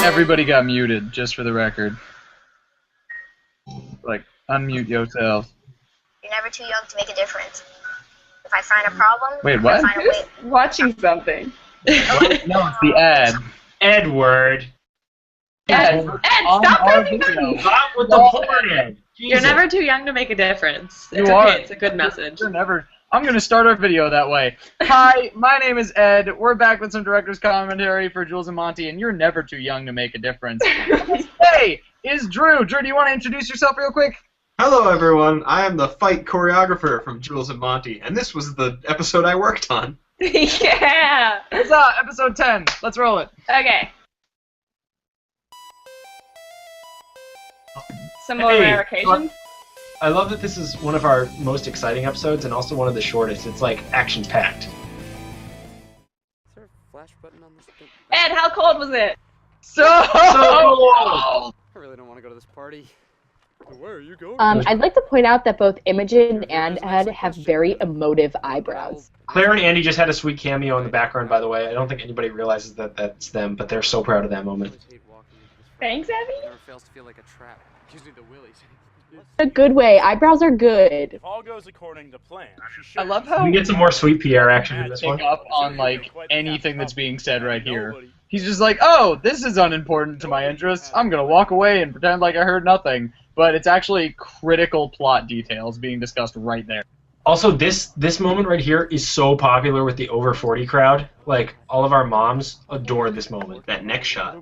Everybody got muted, just for the record. Like, unmute yourself. You're never too young to make a difference. If I find a problem, Wait, what? I find a way. Watching something. No, it's the ad. Edward. Ed, stop pressing buttons! Stop with the porn, Ed. You're Jesus. never too young to make a difference. It's You okay. are. It's a good message. You're never. I'm gonna start our video that way. Hi, my name is Ed. We're back with some director's commentary for Jules and Monty, and you're never too young to make a difference. Hey, is Drew. Drew, do you want to introduce yourself real quick? Hello, everyone. I am the fight choreographer from Jules and Monty, and this was the episode I worked on. Yeah! What's up? Episode 10. Let's roll it. Okay. Some more rare occasions? I love that this is one of our most exciting episodes and also one of the shortest. It's like action-packed. Is there a flash button on this thing? Ed, how cold was it? So cool. I really don't want to go to this party. Where are you going? I'd like to point out that both Imogen and Ed have very emotive eyebrows. Claire and Andy just had a sweet cameo in the background, by the way. I don't think anybody realizes that that's them, but they're so proud of that moment. Thanks, Abby. Never fails to feel like a trap. Gives me the willies. A good way. Eyebrows are good. If all goes according to plan, I love Can how we get some more sweet Pierre action in this pick one? up on like anything that's being said right here. He's just like, oh, this is unimportant to my interests. I'm gonna walk away and pretend like I heard nothing. But it's actually critical plot details being discussed right there. Also, this moment right here is so popular with the over 40 crowd. Like, all of our moms adore this moment. That next shot.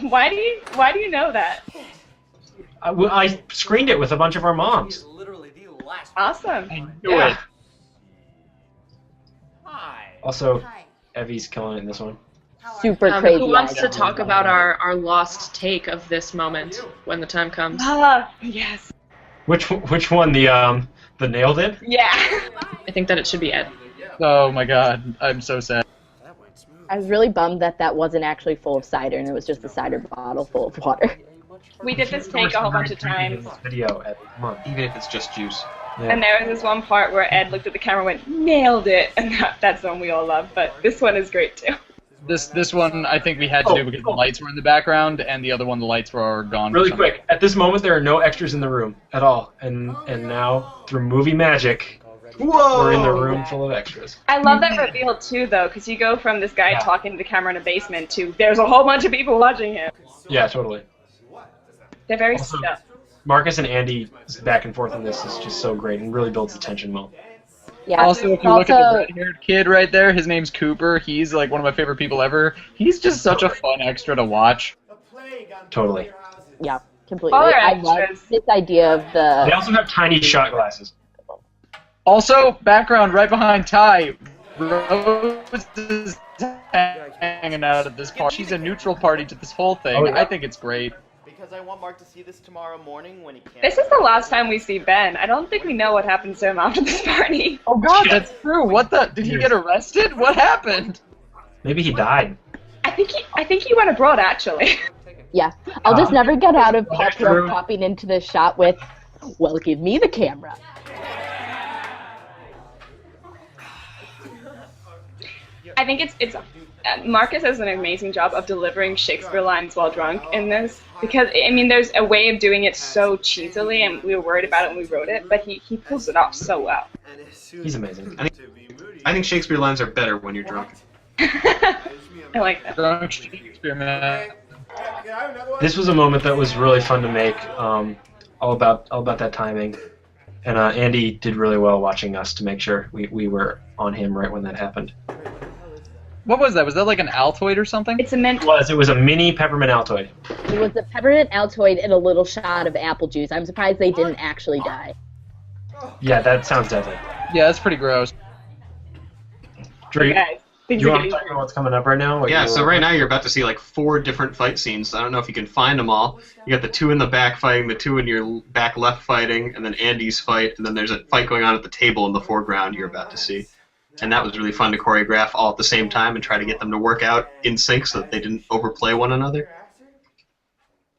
Why do you know that? I screened it with a bunch of our moms. Awesome. Yeah. Hi. Also, Evie's killing it in this one. Super crazy. Who wants to eyebrows. talk about our lost take of this moment when the time comes? Yes. Which one? The nailed it? Yeah. I think that it should be Ed. Oh my god, I'm so sad. I was really bummed that that wasn't actually full of cider and it was just a cider bottle full of water. We did this take a whole bunch of times. Video, Ed. Come on. Even if it's just juice. Yeah. And there was this one part where Ed looked at the camera and went, nailed it! And that's the one we all love, but this one is great too. This one I think we had to do because the lights were in the background, and the other one the lights were gone. Really for some quick, at this moment there are no extras in the room at all, and now through movie magic, we're in the room full of extras. I love that reveal too, though, because you go from this guy talking to the camera in a basement to there's a whole bunch of people watching him. Yeah, totally. They're very Also, stuck. Marcus and Andy's back and forth on this is just so great and really builds the tension well. Yeah. Also, if you look at the red-haired kid right there, his name's Cooper. He's like one of my favorite people ever. He's just such a fun extra to watch. Totally. Yeah, completely. All our I love extras. this idea of They the. also have tiny shot glasses. Also, background right behind Ty, Rose is hanging out at this party. She's a neutral party to this whole thing. Oh, yeah. I think it's great. Because I want Mark to see this tomorrow morning when he can't. This is the last time we see Ben. I don't think we know what happens to him after this party. Oh god, that's true. What the? Did he get arrested? What happened? Maybe he died. I think he went abroad actually. Yeah, I'll just never get out of That's Pepper true. popping into the shot with, well, give me the camera. I think it's Marcus does an amazing job of delivering Shakespeare lines while drunk in this, because I mean there's a way of doing it so cheesily, and we were worried about it when we wrote it, but he pulls it off so well. He's amazing. I think Shakespeare lines are better when you're drunk. I like that. Drunk Shakespeare, man. This was a moment that was really fun to make. All about that timing, and Andy did really well watching us to make sure we were on him right when that happened. What was that? Was that like an Altoid or something? It's a mint. It was a mini peppermint Altoid. It was a peppermint Altoid and a little shot of apple juice. I'm surprised they didn't actually die. Yeah, that sounds deadly. Yeah, that's pretty gross. Drew, Guys, things you are want to getting talk about what's coming up right now? What Yeah, you- so right now you're about to see like 4 different fight scenes. I don't know if you can find them all. You got the 2 in the back fighting, the 2 in your back left fighting, and then Andy's fight, and then there's a fight going on at the table in the foreground you're about to see. And that was really fun to choreograph all at the same time and try to get them to work out in sync so that they didn't overplay one another.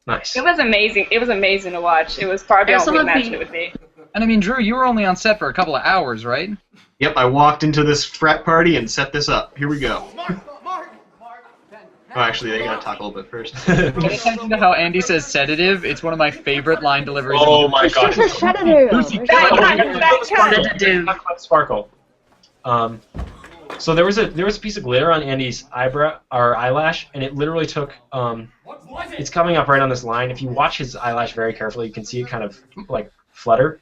Nice. It was amazing. It was amazing to watch. It was far beyond some what we of the- imagined it would be. And I mean, Drew, you were only on set for a couple of hours, right? Yep, I walked into this frat party and set this up. Here we go. Oh, actually, they gotta talk a little bit first. Pay attention to how Andy says sedative. It's one of my favorite line deliveries. Oh my god. Sparkle. So there was a piece of glitter on Andy's eyebrow or eyelash, and it literally took. It's coming up right on this line. If you watch his eyelash very carefully, you can see it kind of like flutter.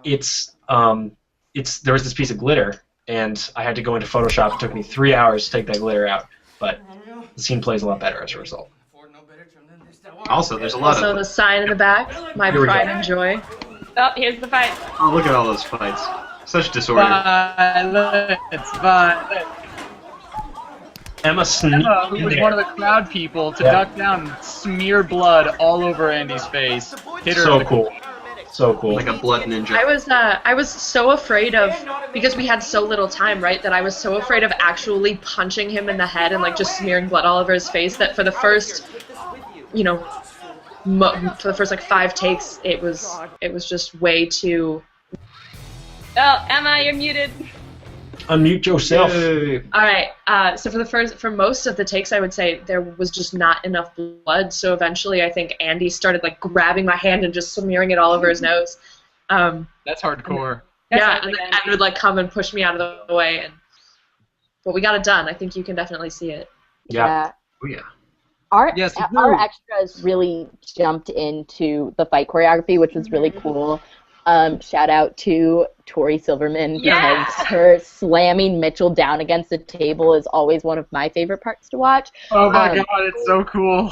There was this piece of glitter, and I had to go into Photoshop. It took me 3 hours to take that glitter out, but the scene plays a lot better as a result. Also, there's a lot Also, of. the sign in the back, my Here we pride go. and joy. Oh, here's the fight. Oh, look at all those fights. Such disorder. Violence, violence. Emma Emma, who was one of the crowd people, to duck down and smear blood all over Andy's face. Hit her. So cool. So cool. Like a blood ninja. I was so afraid of, because we had so little time, right, that I was so afraid of actually punching him in the head and like just smearing blood all over his face that for the first, you know, for the first like 5 takes, it was just way too. Oh, Emma, you're muted. Unmute yourself. All right. So for most of the takes, I would say there was just not enough blood. So eventually, I think Andy started like grabbing my hand and just smearing it all over his nose. That's hardcore. Yeah, and then Ed would like come and push me out of the way, but we got it done. I think you can definitely see it. Yeah. Oh, yeah. Our Yes, extras really jumped into the fight choreography, which was really cool. Shout out to Tori Silverman because her slamming Mitchell down against the table is always one of my favorite parts to watch. Oh my god, it's so cool.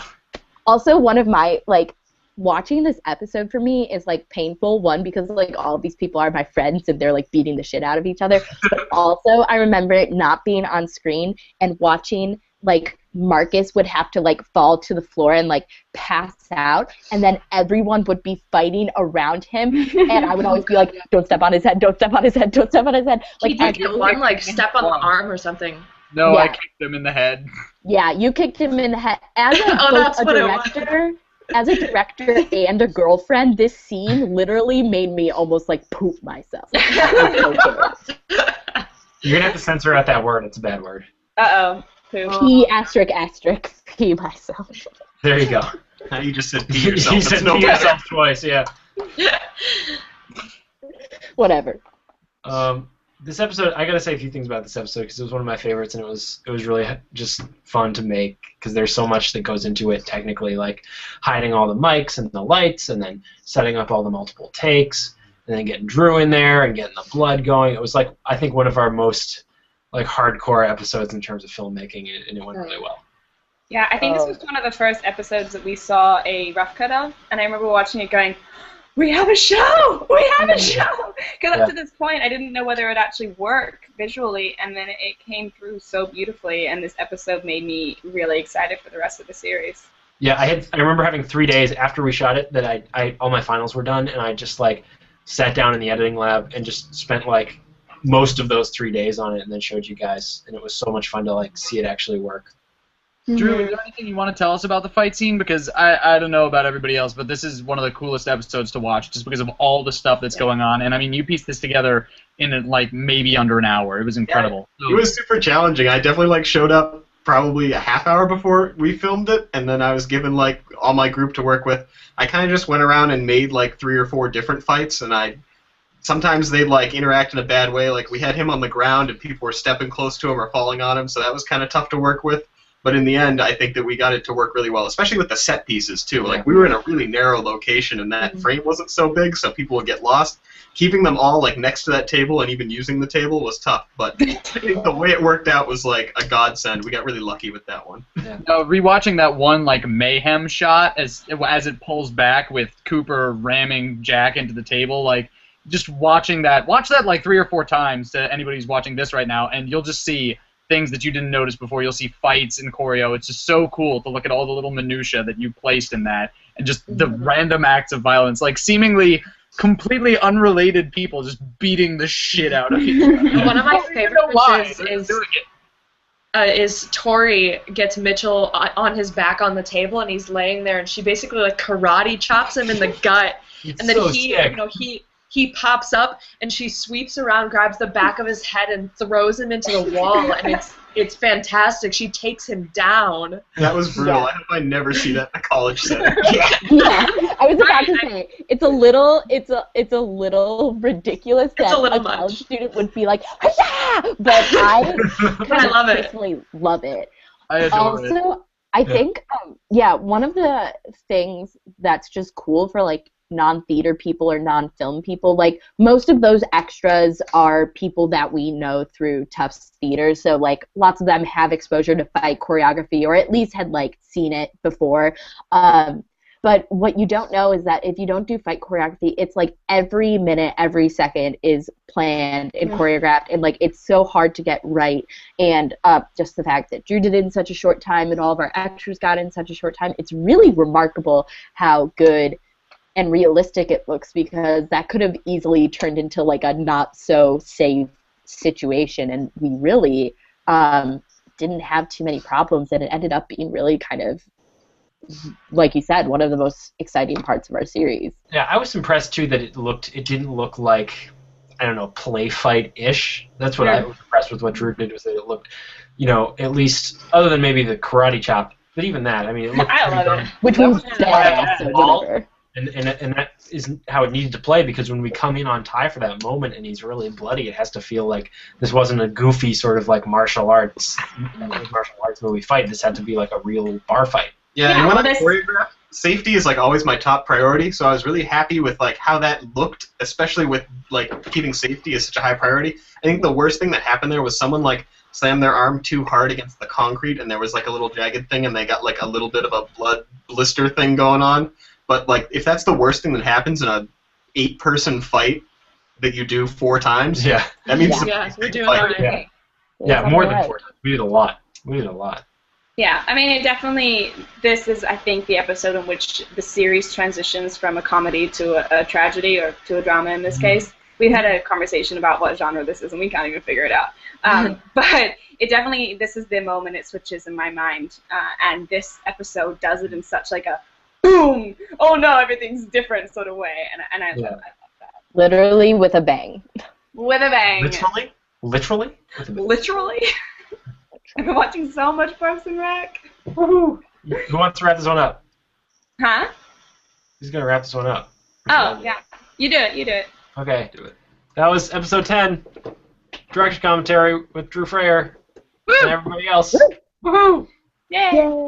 Also, one of my, like, watching this episode for me is, like, painful. One, because, like, all of these people are my friends and they're, like, beating the shit out of each other. But also, I remember it not being on screen and watching, like, Marcus would have to, like, fall to the floor and, like, pass out, and then everyone would be fighting around him, and I would always be like, don't step on his head, don't step on his head, don't step on his head. Like, He did one like step on the arm or something. No, Yeah. I kicked him in the head. Yeah, you kicked him in the head. As a, Oh, that's both a what it was. director, as a director and a girlfriend, this scene literally made me almost, like, poop myself. It was so good. You're gonna have to censor out that word. It's a bad word. Uh-oh. Poo. P*** myself. There you go. Now you just said pee yourself. You That's said no pee better. yourself twice. Yeah. Whatever. This episode, I gotta say a few things about this episode because it was one of my favorites, and it was really just fun to make because there's so much that goes into it technically, like hiding all the mics and the lights, and then setting up all the multiple takes, and then getting Drew in there and getting the blood going. It was like I think one of our most like hardcore episodes in terms of filmmaking, and it went really well. Yeah, I think this was one of the first episodes that we saw a rough cut of, and I remember watching it going, we have a show! We have a show! Because up to this point, I didn't know whether it would actually work visually, and then it came through so beautifully, and this episode made me really excited for the rest of the series. Yeah, I remember having 3 days after we shot it that I all my finals were done, and I just like sat down in the editing lab and just spent like most of those 3 days on it, and then showed you guys, and it was so much fun to like see it actually work. Drew, is there anything you want to tell us about the fight scene? Because I don't know about everybody else, but this is one of the coolest episodes to watch just because of all the stuff that's going on. And I mean, you pieced this together in like maybe under an hour. It was incredible. It was super challenging. I definitely like showed up probably a half hour before we filmed it, and then I was given like all my group to work with. I kind of just went around and made like 3 or 4 different fights, and sometimes they'd like interact in a bad way. Like we had him on the ground and people were stepping close to him or falling on him, so that was kind of tough to work with. But in the end, I think that we got it to work really well, especially with the set pieces too. Like we were in a really narrow location, and that frame wasn't so big, so people would get lost. Keeping them all like next to that table and even using the table was tough. But I think the way it worked out was like a godsend. We got really lucky with that one. Rewatching that one like mayhem shot as it pulls back with Cooper ramming Jack into the table, like just watch that like 3 or 4 times to anybody who's watching this right now, and you'll just see things that you didn't notice before. You'll see fights in choreo. It's just so cool to look at all the little minutia that you placed in that, and just the random acts of violence, like seemingly completely unrelated people just beating the shit out of each other. One of my favorite is Tori gets Mitchell on his back on the table, and he's laying there, and she basically like karate chops him in the gut, and then so he, sick. you know, he pops up, and she sweeps around, grabs the back of his head, and throws him into the wall, and It's fantastic. She takes him down. That was brutal. Yeah. I hope I never see that in a college setting. Yeah, I was about to say it's a little ridiculous It's that a little college much. student would be like, "Hi-ya!" But I I love it. personally love it. I adore it. Also, I think, one of the things that's just cool for, like, non-theater people or non-film people, like, most of those extras are people that we know through Tufts Theater, so, like, lots of them have exposure to fight choreography or at least had, like, seen it before. But what you don't know is that if you don't do fight choreography, it's like every minute, every second is planned and choreographed, and like it's so hard to get right. And just the fact that Drew did it in such a short time and all of our extras got it in such a short time, it's really remarkable how good and realistic it looks, because that could have easily turned into like a not so safe situation, and we really didn't have too many problems, and it ended up being really kind of, like you said, one of the most exciting parts of our series. Yeah, I was impressed too that it didn't look like, I don't know, play fight-ish. That's what I was impressed with what Drew did, was that it looked, at least, other than maybe the karate chop, but even that, I mean, it looked I pretty love done. it. Which was badass or whatever. And that is how it needed to play, because when we come in on Ty for that moment and he's really bloody, it has to feel like this wasn't a goofy sort of like martial arts movie fight. This had to be like a real bar fight. Yeah, Yeah, and when well, I this- choreograph, safety is like always my top priority. So I was really happy with like how that looked, especially with like keeping safety as such a high priority. I think the worst thing that happened there was someone like slammed their arm too hard against the concrete, and there was like a little jagged thing, and they got like a little bit of a blood blister thing going on. But like, if that's the worst thing that happens in a 8-person fight that you do 4 times, Yeah. that means it's a Yeah, pretty we're big doing fight. all right. Yeah, more than Alright. 4 times. We did a lot. Yeah, I mean, this is, I think, the episode in which the series transitions from a comedy to a tragedy, or to a drama in this case. We've had a conversation about what genre this is, and we can't even figure it out. But this is the moment it switches in my mind, and this episode does it in such like a boom, oh no, everything's different sort of way, and I love that. Literally with a bang. With a bang. Literally? Literally? I've been watching so much Parks and Rec. Woohoo! Who wants to wrap this one up? Huh? Who's gonna wrap this one up? Oh, yeah. You do it. Okay. Do it. That was episode 10. Director's commentary with Drew Frayer and everybody else. Woohoo! Yay!